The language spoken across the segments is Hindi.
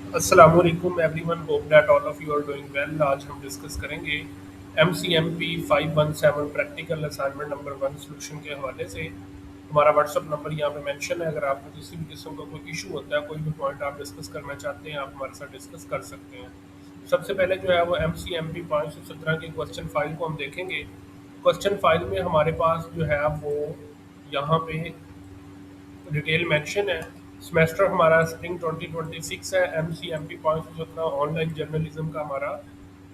अस्सलामुअलैकुम everyone, hope that all of you are doing well. आज हम डिस्कस करेंगे MCMP 517 practical assignment number 1 solution के हवाले से। हमारा व्हाट्सअप नंबर यहाँ पे मेंशन है। अगर आपको किसी भी किस्म का कोई इशू होता है, कोई भी पॉइंट आप डिस्कस करना चाहते हैं, आप हमारे साथ डिस्कस कर सकते हैं। सबसे पहले जो है वो MCMP 517 की क्वेश्चन फाइल को हम देखेंगे। क्वेश्चन फाइल में हमारे पास जो है वो यहाँ पे डिटेल मेंशन है। सेमेस्टर हमारा स्प्रिंग 2026 है। MCMP 517 ऑनलाइन जर्नलिज्म का हमारा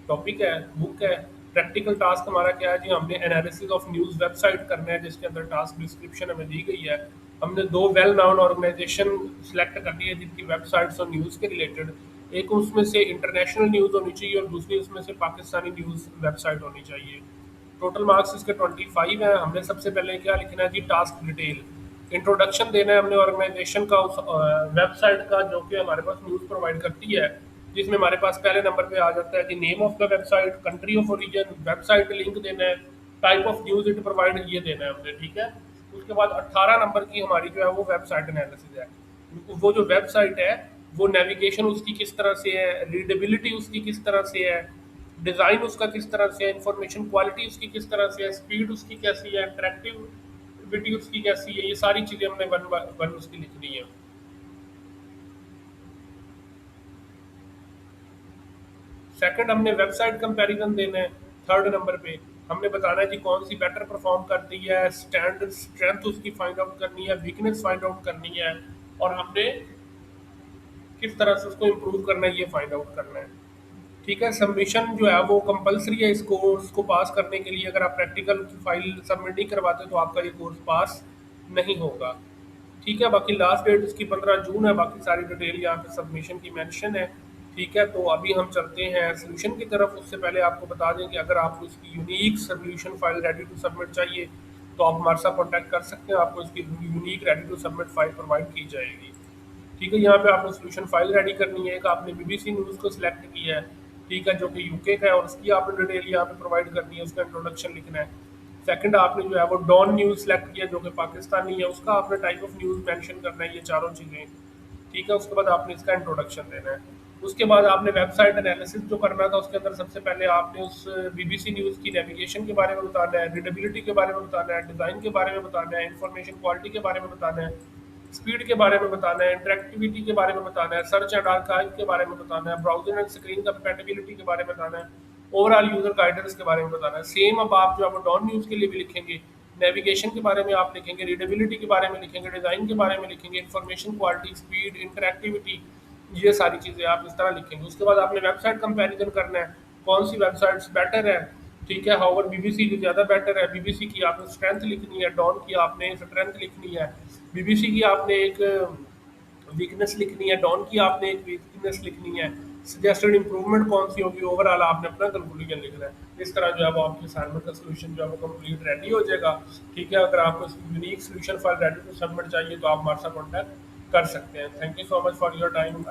टॉपिक है, बुक है। प्रैक्टिकल टास्क हमारा क्या है जी, हमने एनालिसिस ऑफ न्यूज़ वेबसाइट करना है, जिसके अंदर टास्क डिस्क्रिप्शन हमें दी गई है। हमने दो वेल नाउन ऑर्गेनाइजेशन सेलेक्ट करनी है जिनकी वेबसाइट्स और न्यूज़ के रिलेटेड। एक उसमें से इंटरनेशनल न्यूज़ होनी चाहिए और दूसरी उसमें से पाकिस्तानी न्यूज़ वेबसाइट होनी चाहिए। टोटल मार्क्स इसके 25 हैं। हमने सबसे पहले क्या लिखना है जी, टास्क डिटेल। इंट्रोडक्शन देना है हमने ऑर्गेनाइजेशन का, उस वेबसाइट का जो कि हमारे पास न्यूज़ प्रोवाइड करती है, जिसमें हमारे पास पहले नंबर पे आ जाता है कि name of the website, country of origin, website link देना है, type of news it provide ये देना है हमने, ठीक है। उसके बाद 18 नंबर की हमारी जो है वो वेबसाइट एनालिसिस है। वो जो वेबसाइट है वो नेविगेशन उसकी किस तरह से है, रीडेबिलिटी उसकी किस तरह से है, डिज़ाइन उसका किस तरह से है, इंफॉर्मेशन क्वालिटी उसकी किस तरह से है, स्पीड उसकी कैसी है, इंटरेक्टिविटी उसकी कैसी है, ये सारी चीज़ें हमने वन बाय वन उसकी लिखनी है। सेकंड, हमने वेबसाइट कंपैरिजन देना है। थर्ड नंबर पे हमने बताना है जी कौन सी बेटर परफॉर्म करती है, स्टैंड स्ट्रेंथ उसकी फाइंड आउट करनी है, वीकनेस फाइंड आउट करनी है, और हमने किस तरह से उसको इम्प्रूव करना है ये फाइंड आउट करना है। ठीक है। सबमिशन जो है वो कंपलसरी है इस कोर्स को पास करने के लिए। अगर आप प्रैक्टिकल की फाइल सबमिट नहीं करवाते तो आपका ये कोर्स पास नहीं होगा। ठीक है। बाकी लास्ट डेट इसकी 15 जून है। बाकी सारी डिटेल यहाँ पे सबमिशन की मेंशन है। ठीक है। तो अभी हम चलते हैं सोल्यूशन की तरफ। उससे पहले आपको बता दें कि अगर आपको इसकी unique solution file ready to submit चाहिए तो आप हमारे साथ कॉन्टैक्ट कर सकते हैं। आपको इसकी unique ready to submit file provide की जाएगी। ठीक है। यहाँ पे आपको सोल्यूशन फाइल रेडी करनी है। एक आपने BBC न्यूज़ को सिलेक्ट किया है, ठीक है, जो कि यूके का है, और उसकी आपने डिटेल यहाँ पे प्रोवाइड करनी है, उसका इंट्रोडक्शन लिखना है। सेकंड, आपने जो है वो डॉन न्यूज़ सेलेक्ट किया जो कि पाकिस्तानी है, उसका आपने टाइप ऑफ न्यूज़ मेंशन करना है, ये चारों चीज़ें। ठीक है। उसके बाद आपने इसका इंट्रोडक्शन देना है। उसके बाद आपने वेबसाइट एनालिसिस जो करना था उसके अंदर सबसे पहले आपने उस BBC न्यूज़ की नेविगेशन के बारे में बताना है, रीडेबिलिटी के बारे में बताना है, डिज़ाइन के बारे में बताना है, इंफॉर्मेशन क्वालिटी के बारे में बताना है, स्पीड के बारे में बताना है, इंटरेक्टिविटी के बारे में बताना है, सर्च एंड आर्काइव के बारे में बताना है, ब्राउजिंग एंड स्क्रीन कंपैटिबिलिटी के बारे में बताना है, ओवरऑल यूजर गाइडेंस के बारे में बताना है। सेम अब आप जो है वो डॉन न्यूज़ के लिए भी लिखेंगे। नेविगेशन के बारे में आप लिखेंगे, रीडेबिलिटी के बारे में लिखेंगे, डिज़ाइन के बारे में लिखेंगे, इंफॉर्मेशन क्वालिटी, स्पीड, इंटरेक्टिविटी, ये सारी चीज़ें आप इस तरह लिखेंगे। उसके बाद आपने वेबसाइट कंपैरिजन करना है, कौन सी वेबसाइट्स बेटर है। ठीक है। हाउवर BBC की ज़्यादा बेटर है, BBC की आपने स्ट्रेंथ लिखनी है, डॉन की आपने स्ट्रेंथ लिखनी है, BBC की आपने एक वीकनेस लिखनी है, डॉन की आपने एक वीकनेस लिखनी है, सजेस्टेड इंप्रूवमेंट कौन सी होगी, ओवरऑल आपने अपना कंक्लूजन लिखना है। इस तरह जो है वो आपके असाइनमेंट का सोल्यूशन जो है वो कंप्लीट रेडी हो जाएगा। ठीक है। अगर आपको unique solution file ready to submit चाहिए तो आप हमारे साथ कॉन्टैक्ट कर सकते हैं। Thank you so much for your time.